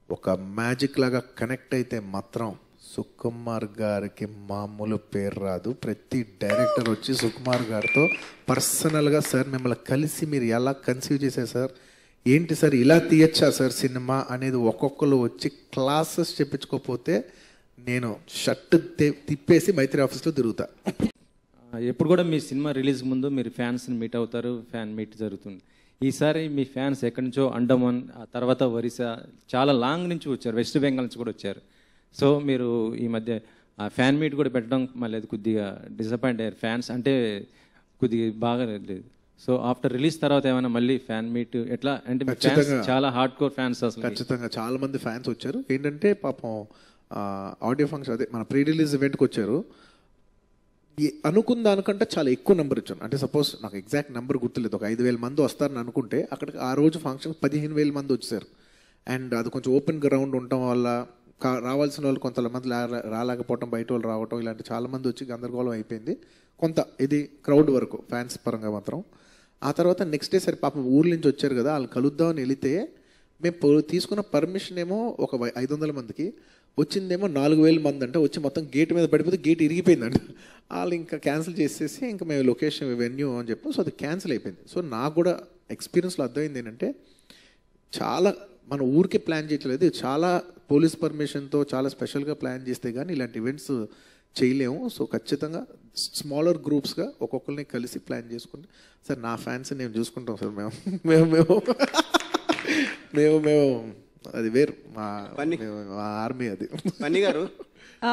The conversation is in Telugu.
ఒక మ్యాజిక్ లాగా కనెక్ట్ అయితే మాత్రం సుకుమార్ గారికి మామూలు పేరు రాదు. ప్రతి డైరెక్టర్ వచ్చి సుకుమార్ గారితో పర్సనల్గా సార్ మిమ్మల్ని కలిసి మీరు ఎలా కన్సీవ్ చేశారు సార్, ఏంటి సార్ ఇలా తీయచ్చా సార్ సినిమా అనేది ఒక్కొక్కరు వచ్చి క్లాసెస్ చెప్పించుకోకపోతే నేను షర్ట్ తిప్పేసి మైత్రి ఆఫీస్లో తిరుగుతా. ఎప్పుడు కూడా మీ సినిమా రిలీజ్ ముందు మీరు ఫ్యాన్స్ని మీట్ అవుతారు, ఫ్యాన్ మీట్ జరుగుతుంది. ఈసారి మీ ఫ్యాన్స్ ఎక్కడి నుంచో అండమాన్, ఆ తర్వాత ఒరిస్సా, చాలా లాంగ్ నుంచి వచ్చారు, వెస్ట్ బెంగాల్ నుంచి కూడా వచ్చారు. సో మీరు ఈ మధ్య ఆ ఫ్యాన్ మీట్ కూడా పెట్టడం మళ్ళీ అది కొద్దిగా డిసప్పాయింట్ అయ్యారు ఫ్యాన్స్, అంటే కొద్దిగా బాగా లేదు. సో ఆఫ్టర్ రిలీజ్ తర్వాత ఏమైనా మళ్ళీ ఫ్యాన్ మీట్ ఎట్లా అంటే ఫ్యాన్స్ చాలా హార్డ్ కోర్ ఫ్యాన్స్ అసలు. ఖచ్చితంగా చాలా మంది ఫ్యాన్స్ వచ్చారు. ఏంటంటే పాపం ఆడియో ఫంక్షన్ అదే మన ప్రీ రిలీజ్ ఈవెంట్కి వచ్చారు. అనుకున్న దానికంటే చాలా ఎక్కువ నెంబర్ ఇచ్చాను. అంటే సపోజ్ నాకు ఎగ్జాక్ట్ నెంబర్ గుర్తులేదు, ఒక 5,000 మంది వస్తారని అనుకుంటే అక్కడికి ఆ రోజు ఫంక్షన్ 15,000 మంది వచ్చారు. అండ్ అది కొంచెం ఓపెన్ గ్రౌండ్ ఉండటం వల్ల రావాల్సిన వాళ్ళు కొంతమంది రాలేకపోవటం, బయట వాళ్ళు రావటం, ఇలాంటి చాలా మంది వచ్చి గందరగోళం అయిపోయింది. కొంత ఇది క్రౌడ్ వరకు ఫ్యాన్స్ పరంగా మాత్రం. ఆ తర్వాత నెక్స్ట్ డే సరే పాపం ఊర్ల నుంచి వచ్చారు కదా, వాళ్ళు కలుద్దామని వెళితే మేము తీసుకున్న పర్మిషన్ ఏమో ఒక 500 మందికి, వచ్చిందేమో 4,000 మంది. అంటే వచ్చి మొత్తం గేట్ మీద పడిపోతే గేట్ ఇరిగిపోయిందంట. వాళ్ళు ఇంకా క్యాన్సిల్ చేసేసి ఇంకా మేము లొకేషన్ వెన్యూ అని చెప్పి సో అది క్యాన్సిల్ అయిపోయింది. సో నాకు కూడా ఎక్స్పీరియన్స్లో అర్థమైంది ఏంటంటే చాలా మన ఊరికే ప్లాన్ చేయట్లేదు, చాలా పోలీస్ పర్మిషన్తో చాలా స్పెషల్గా ప్లాన్ చేస్తే కానీ ఇలాంటి ఈవెంట్స్ చేయలేము. సో ఖచ్చితంగా స్మాలర్ గ్రూప్స్గా ఒక్కొక్కరిని కలిసి ప్లాన్ చేసుకుని సార్ నా ఫ్యాన్స్ నేను చూసుకుంటాం సార్ మేము మేము మేము మేము మేము అది వేరు మా ఆర్మీ అది. పన్ని గారు